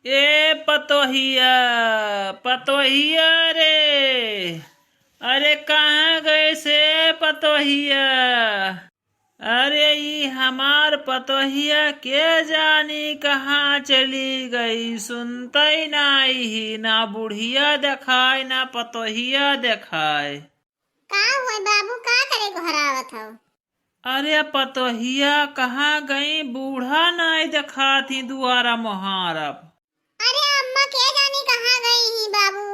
ए पतोहिया पतोहिया रे। अरे कहाँ गए से पतोहिया। अरे ये हमार पतोहिया के जानी कहाँ चली गई। सुनते नहीं ही ना बुढ़िया देखाय ना पतोहिया देखाय। का हुआ बाबू, का करे घर आवत हो? अरे पतोहिया कहाँ गई, बूढ़ा नहीं देखा थी दुआरा मुहारब। अरे अम्मा के जानी कहाँ गई ही बाबू,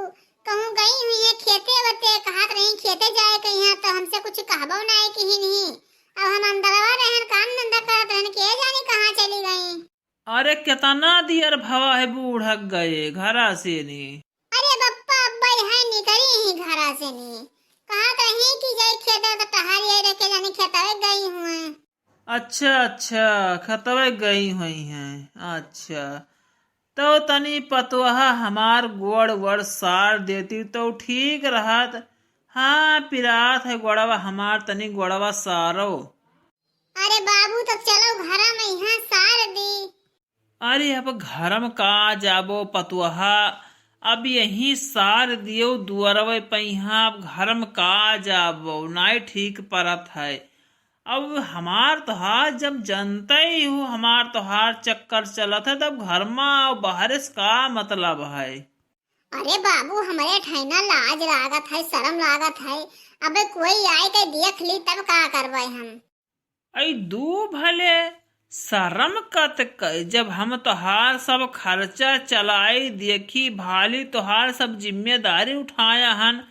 कहूँ गई हुई है खेते वते, कहत रही खेते जाए कहीं तो हमसे कुछ कहबो नहीं कहीं नहीं। अब हम अंदरवा रहन काम धंधा करत रहन, के जानी कहाँ चली गई। अरे कितना दियर भवा है बूढ़क गए घरा से नी। अरे बप्पा अब्बा है निकली ही घरा से नहीं, कहत रही कि जाए खेते तो टहल ये रखे जानी खेतवे गई हुए। अच्छा खतवे गई हुई हैं। अच्छा तो तनी पतोहा हमार गोड़ वड़ सार देती तो ठीक रहत। हाँ पिरात है गोड़वा हमार, तनी गोड़वा सारो। अरे बाबू तो चलो घरा में यहाँ सार दी। अरे अब घरम का जाबो पतोहा, अब यही सार दियो दुअरवे पहिया। अब घरम का जाबो नाई ठीक परत है। अब हमार तोहार जब जनते ही हो हमार तोहार चक्कर चलत है, तब घर में बाहर से का मतलब है। अरे बाबू हमारे ठैना लाज लागत है, शर्म लागत है। अबे कोई आए के देख ली तब का करवाए हम। ऐ दू भले शर्म कत कई, जब हम तोहार सब खर्चा चलाई देखी भाली तोहार सब जिम्मेदारी उठाया हन,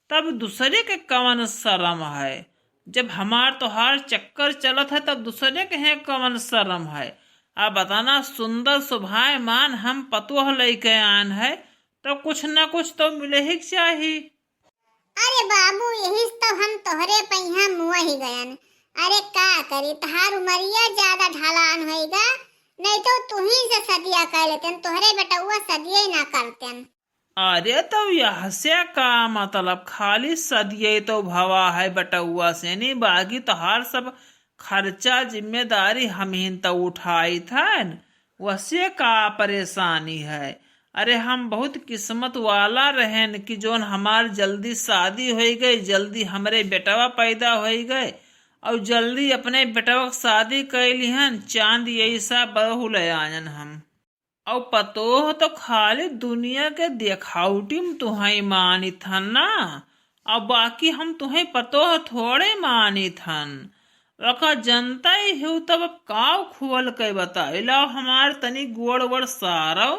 तब दूसरे के कवन शर्म है। जब हमार तोहार चक्कर चलत है तब दूसरे के है कवन शर्म है। अब बताना सुंदर सुभायमान हम पतोह लेके आन है, तो कुछ न कुछ तो मिले ही चाहिए। अरे बाबू यही तो हम तोहरे पहिया मुआ ही गयन। अरे का करी, तहार उमरिया ज्यादा ढलान होएगा, नहीं तो तू ही से सदिया कर लेतेन, तोहरे बेटुआ सदिया ही ना करतेन। अरे तो यह से का मतलब, खाली सदिये तो भवा है बटुआ से नहीं, बाकी तोहार सब खर्चा जिम्मेदारी हम ही तो उठाई था। वैसे का परेशानी है। अरे हम बहुत किस्मत वाला रहन कि जोन हमार जल्दी शादी हो गई, जल्दी हमरे बेटवा पैदा हो गए और जल्दी अपने बेटवा शादी कैली हन। चांद ऐसा बहु ले आयन हम। और पतोह तो खाली दुनिया के देखावटी में तुम्हें मानी थन ना, और बाकी हम तुम्हें पतोह थोड़े मानी थन। रखा जनता ही हो तब अब काव खुवल के बताइला हमार तनी गोड़ वड़ सारो।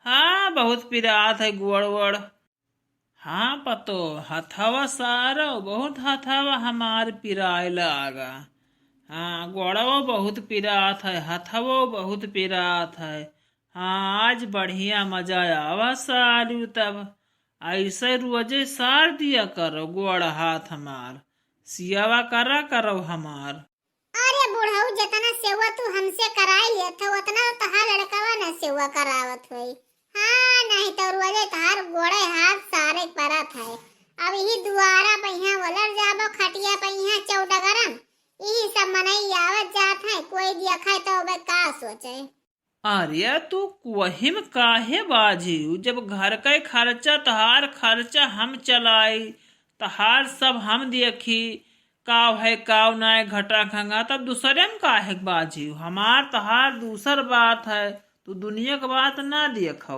हाँ बहुत पिरात है गोड़ वड़। हाँ पतो हथवा सारो, बहुत हथवा हमार पिराए लागा। हाँ गोड़वा बहुत पिरात है, हथवो बहुत पिरात है। हाँ आज बढ़िया मजा आवा सारू, तब ऐसे रोजे सार दिया करो गोड़ हाथ हमार, सियावा करा करो हमार। अरे बुढ़ऊ जितना सेवा तू हमसे कराई लेत हो उतना तहार लड़कावा ना सेवा करावत होई। हाँ नहीं तो रोजे तहार गोड़े हाथ सारे परत है। अब यही दुआरा पहिया वलर जाबो, खटिया पहिया चौडगरम, यही सब मनई आवत जात है। कोई देखा तो बे का सोचे। अरे तू वही में काहे बाजी, जब घर का खर्चा तहार खर्चा हम चलाई, तहार सब हम देखी, काव है काव ना घटा खंगा, तब दूसरे में काहे बाजी। हमार तहार दूसर बात है, तू दुनिया की बात ना देखो।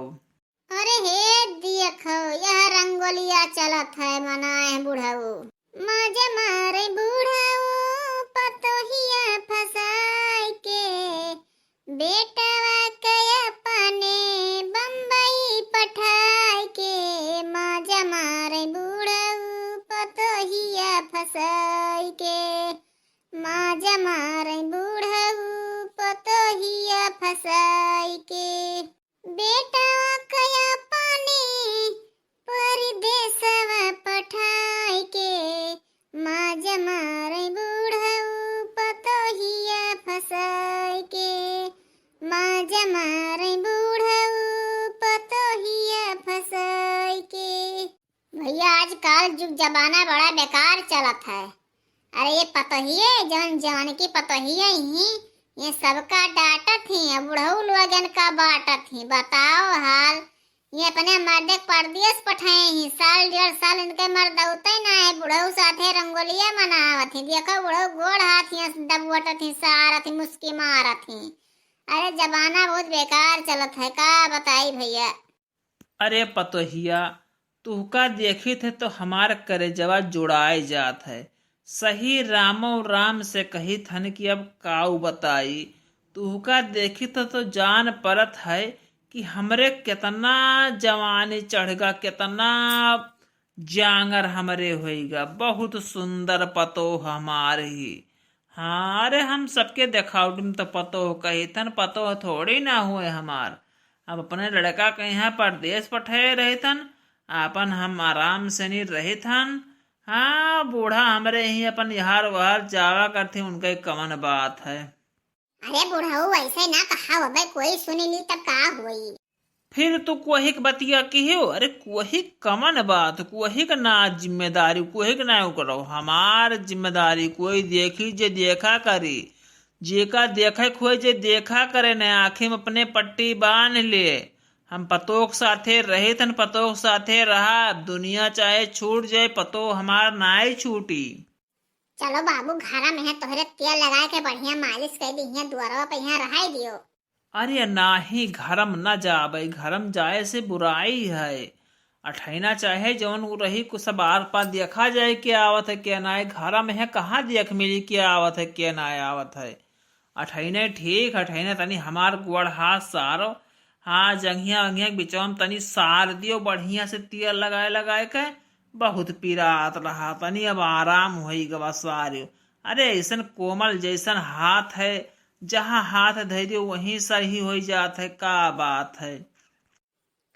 अरे हे देखो यह रंगोलिया चलत है, मनाए बुढ़ऊ मजे मारे बुढ़ऊ पतोहिया फसाई के, बेटवा के अपने बम्बई पठाई के, मजे मारे बुढ़ऊ पतोहिया फसाई के, मजे मारे बुढ़ऊ पतोहिया फसाई के, बेटवा के अपने परदेसवा पठाई के, मजे मारे बुढ़ऊ पतोहिया फसाई के, मजे मारे बुढ़ऊ पतोहिया फसाई के। भैया आजकल जुग जमाना बड़ा बेकार चलत है। अरे ये पतोहिए जवन जवन की पतोहिए ही ये सबका डांटत ही बुढ़ऊ लोगन का बाटत ही। बताओ हाल, ये अपने मर्दे परदेश पठाए ही, साल 1.5 साल इनके मर्द उते ना है। बुढ़ऊ साथे रंगोलिया मनावत ही। देखो बुढ़ऊ गोड़ हाथ ही दबवटत ही, सारत ही, मुस्की मारत ही। अरे जमाना बहुत बेकार चलत है, का बताई भैया। अरे पतोहिया, तुहका देखी थे तो हमार करेजवा जुड़ाए जात है। सही रामो राम से कही थन कि अब काऊ बताई। तुहका देखी तो जान परत है कि हमरे कितना जवानी चढ़गा, कितना जांगर हमरे होइगा। बहुत सुंदर पतोह हमार ही। हाँ, अरे हम सबके देखावटी तो पतोह कही थन, पतोह थोड़ी ना हुए हमार। अब अपने लड़का के यहाँ परदेश पठाए रहे थन, अपन हम आराम से नहीं रहे थन। हाँ, बूढ़ा हमरे ही अपन यहाँ वहार जावा करते, उनका कवन बात है। अरे बुढ़ऊ ऐसे ना कहा अबे, कोई सुनी ली तब का हुई। फिर तू कोही के बतिया की हो। अरे कोही कमन बात, कोही का ना जिम्मेदारी, कोही का ना करो। हमार जिम्मेदारी कोई देखी जे देखा करी, जेका देखे खोए जे देखा करे न। आँखें में अपने पट्टी बांध ले। हम पतोह साथे रहे तन, पतोह साथे रहा। दुनिया चाहे छूट जाए, पतोह हमार नाई छूटी। चलो बाबू, घरा में है तोहरे तेल लगा के बढ़िया मालिश कर दी, यहाँ द्वारा पे यहाँ रहाई दियो। अरे नाही, घरम न जाबे, घरम जाए से बुराई है। अठैना चाहे जौन रही कुछ सब आर पार देखा जाए क्या आवत है क्या ना है। घरा में है कहाँ देख मिली क्या आवत है क्या ना आवत है। अठैने ठीक, अठैने तनी हमार गोड़ हाथ सारो। हाँ, जंघिया वंघिया के बिचवा में तनी सार दियो बढ़िया से, तेल लगाए लगाए के। बहुत पीरात रहा, तनी अब आराम होई गवा सारियो। अरे ऐसन कोमल जैसन हाथ है, जहाँ हाथ धर दियो वहीं सही हो जात है। का बात है।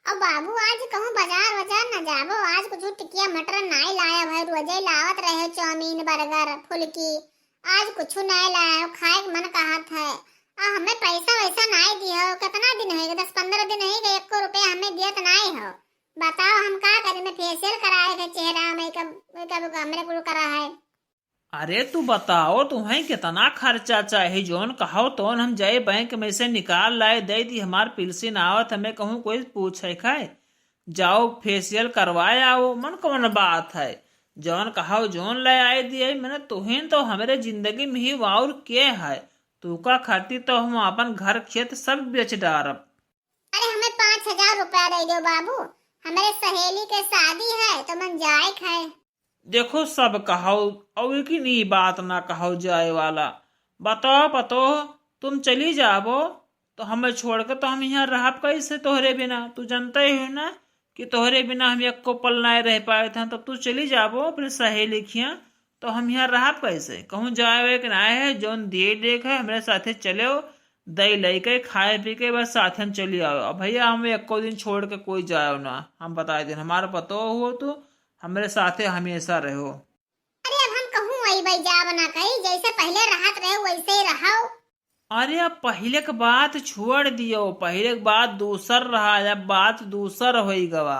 अब बाबू आज कहूँ बाजार बाजार न जाबो, आज कुछ टिकिया मटर नहीं लाया भाई। रोजे लावत रहे चाउमीन बर्गर फुल्की, आज कुछ नहीं लाया। खाए के मन कहत है। हमें पैसा वैसा नहीं दियो। कितना दिन हो गए, 10-15 दिन हो गए, 1 रुपया हमें दियत नहीं हो। बताओ हम का करें। मैं फेशियल कराए थे चेहरा में, कब हमरे कुल करा है। अरे तू बताओ, तुम्हें कितना खर्चा चाहिए? जोन कहो तो हम जाए बैंक में से निकाल लाए दे दी। हमार पिलसिन आवत, हमें कहूँ कोई पूछे खाए। जाओ फेशियल करवाए आओ, मन कौन बात है। जौन कहो जोन ले आए दिए। मैंने तुहिन तो हमारे जिंदगी में ही वाउर के है। तू का खाती तो हम अपन घर खेत सब बेच डारब। अरे हमें 5,000 रुपया दे दो बाबू, हमारे सहेली के शादी है तो मन जाए खाए। देखो सब कहो और की नहीं बात ना कहो जाए वाला। बताओ पतो, तुम चली जाबो तो हमें छोड़ कर तो हम यहाँ रह कैसे तोहरे बिना। तू जानते ही हो ना कि तोहरे बिना हम एक को पल नहीं रह पाए थे। तो तू चली जाबो अपने सहेली खिया, तो हम यहाँ रह कैसे। कहूँ जाए कि ना है, जोन दे देख है हमारे साथे चले हो, दही लई के खाए पी के बस साथ हम चली आओ। अब भैया हमें एक को दिन छोड़ के कोई जाओ ना। हम बताए दिन हमारा पतो हो, तो हमारे साथे हमेशा रहो। अरे अब हम कहूँ वही भाई जा बना कही, जैसे पहले राहत रहे वैसे ही रहो। अरे अब पहले के बात छोड़ दियो, पहले के बात दूसर रहा, अब बात दूसर हो गवा।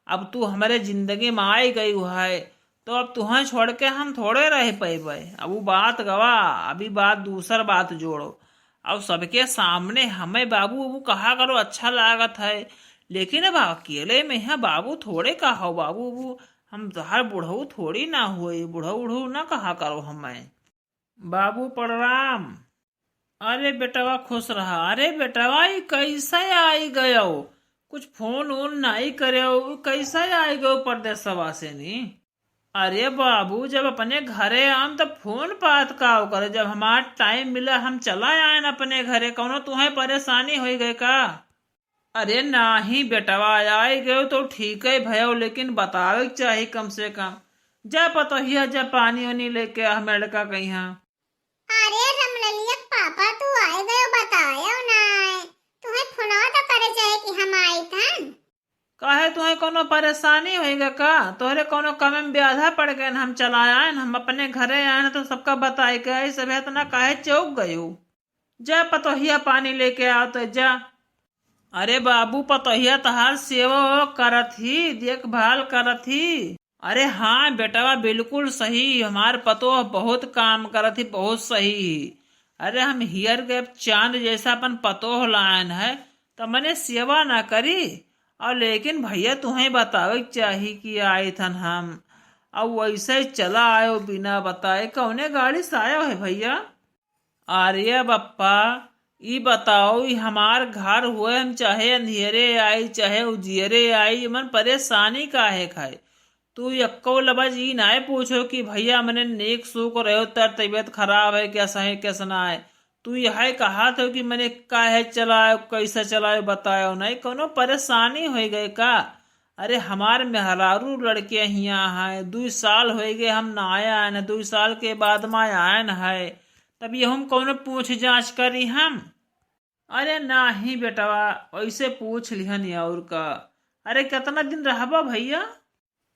अब तू हमारे जिंदगी में आई गई है, तो अब तुहें छोड़ के हम थोड़े रह पेबे। अब वो बात गवा, अभी बात दूसर बात जोड़ो। अब सबके सामने हमें बाबू बाबू कहा करो, अच्छा लागत है। लेकिन अब अकेले में है बाबू थोड़े कहो बाबू बाबू। हम हर बुढ़ऊ थोड़ी ना हुए, बुढ़ऊ उढ़ऊ ना कहा करो हमें। बाबू प्रणाम। अरे बेटवा खुश रहा। अरे बेटवा ये कैसे आई गयो, कुछ फोन वोन नहीं करे, कैसे आई गयो परदेसवा से नी। अरे बाबू जब अपने घरे आम तब फोन बात का करे, जब हमारा टाइम मिला हम चला आए न अपने घरे। कौनो तुम्हें परेशानी हो गई का? अरे नाही बेटवा, आए गए तो ठीक है भयो, लेकिन बतावे चाहिए कम से कम। जा पतोहिया जा पानी वानी लेके हम लड़का कहीं। अरे रमललिया पापा तू आए गए बताया ना, तुम्हें फोन तो करे चाहे कि हम आई था। काहे तुम्हें कोनो परेशानी होएगा का? तोहरे कोनो कम में ब्याधा पड़ गए, हम चला आए, हम अपने घरे आए तो सबका बताए के सब है, तना काहे चौक गयो। जा पतोहिया पानी लेके आओ तो जा। अरे बाबू पतोहिया तहार सेवा करत ही, देखभाल करत ही। अरे हाँ बेटवा बिल्कुल सही, हमार पतो बहुत काम करत ही, बहुत सही। अरे हम हियर के चांद जैसा अपन पतोह लायन है तो मने सेवा ना करी। और लेकिन भैया तुम्हें बतावे के चाही कि आए थन हम, अब वैसे ही चला आयो बिना बताए। कौने गाड़ी से आयो है भैया? अरे बप्पा ई बताओ, ई हमार घर हुए, हम चाहे अंधेरे आई चाहे उजियरे आई, मन परेशानी काहे खाए? तू यक्को लबज ई नाय पूछो कि भैया मने नेक सुख रहो तर तबीयत खराब है कैसा है कैसा ना है। तू यह कहा था कि मैंने काहे चलायो कैसे चलायो बतायो नहीं, कोनो परेशानी हो गई का? अरे हमार मेहरारू लड़के यहाँ है, 2 साल हो गए हम ना आया है, 2 साल के बाद में आयन है, तब ये हम कोनो पूछ जांच करी हम? अरे नाही बेटवा ऐसे पूछ लिहन और का। अरे कितना दिन रहबा भैया?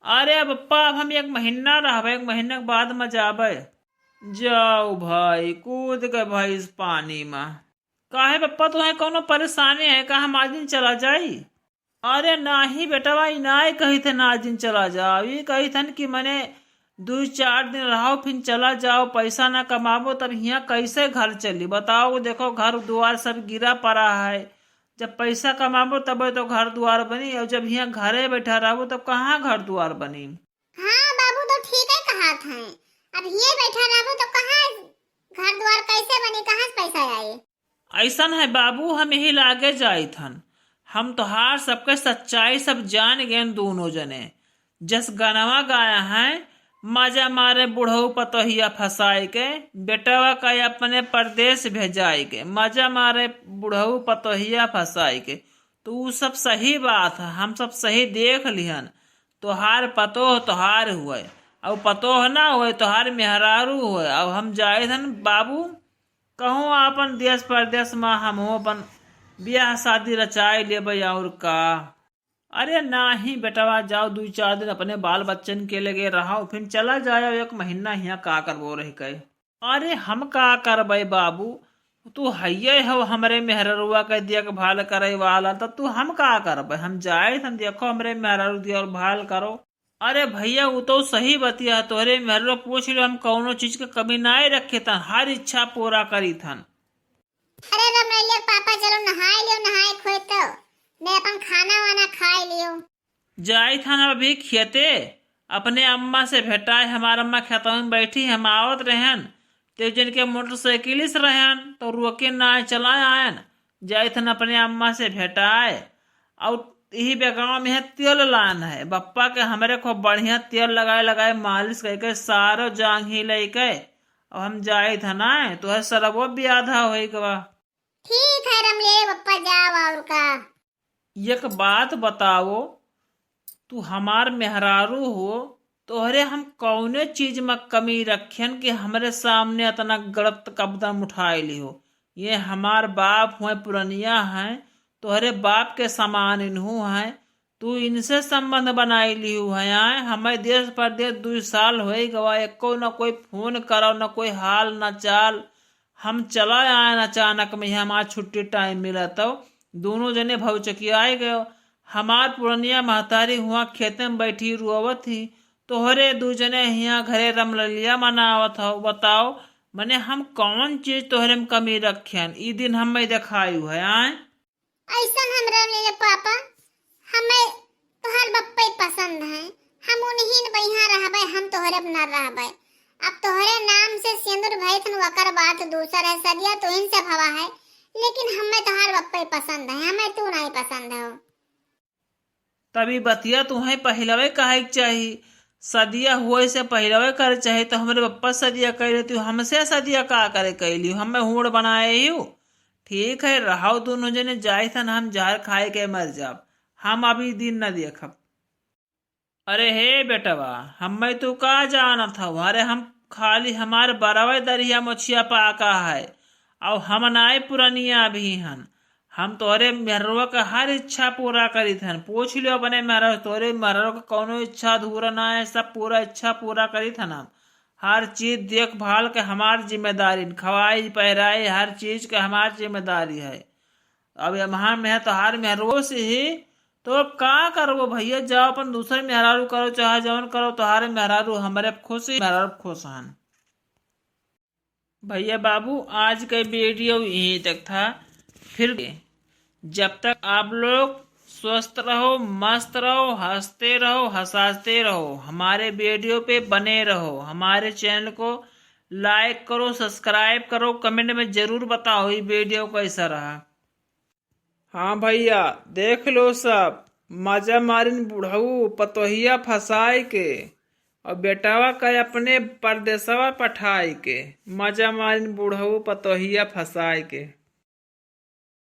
अरे पप्पा अब हम 1 महीना रहबे, 1 महीना के बाद में जाबे। जाओ भाई कूद गए भाई इस पानी में। काहे पप्पा तुम्हें कोनो परेशानी है का? हम आज दिन चला जाई? अरे नाही बेटवा ई नाय कही थे ना आज दिन चला जाओ, ये कही थन कि मैंने 2-4 दिन रहो फिर चला जाओ, पैसा ना कमाबो तब यहाँ कैसे घर चली बताओ? देखो घर द्वार सब गिरा पड़ा है, जब पैसा कमाबो तब तो घर द्वार बनी, और जब यहाँ घरे बैठा रहो तब कहाँ घर द्वार बनी? हाँ बाबू तो ठीक है कहा था, अब ये बैठा रहो तो कहाँ घर द्वार कैसे बनी, कहाँ से पैसा आए? ऐसा है बाबू, हम यही लागे जाई थन, हम तोहार सबके सच्चाई सब जान गए दोनों जने। जस गनवा गाया है, मजा मारे बुढ़ऊ पतोहिया फसाई के, बेटवा का अपने परदेश भेजाई के, मजा मारे बुढ़ऊ पतोहिया फसाई के। तो सब सही बात है, हम सब सही देख लिहन। तोहार पतोह तोहार हुए, अब पतोह ना हुए तोहार मेहरारू हुए। अब हम जाए थन बाबू कहूँ अपन देश परदेश में, हम अपन ब्याह शादी रचाए लेबै और का। अरे नाही बेटवा जाओ 2-4 दिन अपने बाल बच्चन के लगे रहो फिर चला जाओ, 1 महीना यहाँ का करबो रह के। अरे हम का करबे बाबू, तू हइये हो हमरे मेहररुआ के देखभाल करे वाला, तब तू हम का करबे? हम जाए हम देखो हमरे मेहररू देखभाल करो। अरे भैया वो तो सही बतिया, तोहरे मेहररू पूछ लो, हम कौनो चीज के कमी ना रखे थन, हर इच्छा पूरा करी थन। अरे रमैया पापा चलो नहाए लियो, नहाए खोए तो मैं अपन खाना वाना खाए लियो। जाए था अभी खेते, अपने अम्मा से भेटाए, हमार अम्मा खेतों में बैठी, हम आवत रहन तो जिनके मोटरसाइकिल से रहन तो रोके ना चलाए आयन। जाए थे अपने अम्मा से भेटाए, और यही बेगाव में है तेल लान है बप्पा के, हमारे खूब बढ़िया तेल लगाए लगाए मालिश करके सारो जांग ही लेके, और हम जाए थे ना तो है सरबो भी आधा हो गवा। ठीक है रमले पप्पा जाओ और का। एक बात बताओ, तू हमार मेहरारू हो, तोहरे हम कौने चीज में कमी रखन कि हमरे सामने इतना गलत कदम उठाए ली हो? ये हमार बाप हुए पुरनिया हैं, तोहरे बाप के समान इन्हू हैं, तू इनसे संबंध बनाई ली है। आए हमें देश परदेश 2 साल हो गवा, एको न कोई फोन करो न कोई हाल न चाल। हम चला आए अचानक में, हमार छुट्टी टाइम मिला तो दोनों जने भौचकियाए गए। हमार पुरनिया महतारी हुआ खेते में बैठी रुआवत थी, तोहरे 2 जने यहाँ घरे रमलिया मनावत हो। बताओ मने हम कौन चीज तोहरे में कमी रखियन, ई दिन हमें दिखाई है? आए ऐसा हम रमले पापा, हमें तोहर बप्पे पसंद है, हम उन्हीं बढ़िया रहबे, हम तोहरे अपना रहबे। अब तोहरे नाम से सिंदूर भई थन वकर बात दूसर है, सदिया तो इनसे भवा है, लेकिन हमें तोहर बप्पे पसंद है, हमें तू नहीं पसंद है। तभी बतिया तुम्हें पहलवे कहे चाहिए, सदिया हुए से पहलवे करे चाहे, तो हमारे पप्पा सदिया कह रही थी, हमसे सदिया का करे कैली, हमें हूड़ बनाए ही। ठीक है रहो दोनों जने, जाए था हम जहर खाए के मर जाब, हम अभी दिन न देखब। अरे हे बेटवा हमें तू का जाना था? अरे हम खाली हमारे बराबर दरिया मछिया पाका है, और हम नाय पुरनिया भी हन, हम तोहरे मेहरवा का हर इच्छा पूरा करी थन। पूछ लियो अपने मेहरवा, तोहरे मेहरवा का कोनो इच्छा अधूरा ना है, सब पूरा इच्छा पूरा करी थन। हम हर चीज देखभाल के हमार जिम्मेदारी, खवाई पहराई हर चीज के हमार जिम्मेदारी है। अब यहाँ में है तो हर मेहरवो से ही, तो अब का करो भैया, जाओ अपन दूसरे मेहरारू करो चाहे जौन करो, तुम्हारे मेहरारू हमारे खुश ही मेहरारू खुश हन। भैया बाबू आज का वीडियो यहीं तक था। फिर जब तक आप लोग स्वस्थ रहो, मस्त रहो, हंसते रहो, हंसाते रहो, हमारे वीडियो पे बने रहो, हमारे चैनल को लाइक करो, सब्सक्राइब करो, कमेंट में जरूर बताओ ये वीडियो कैसा रहा। हाँ भैया देख लो सब, मजा मारिन बुढ़ऊ पतोहिया फसाई के और बेटावा का अपने परदेसवा पठाई के, मजा मारिन बुढ़ऊ पतोहिया फसाई के।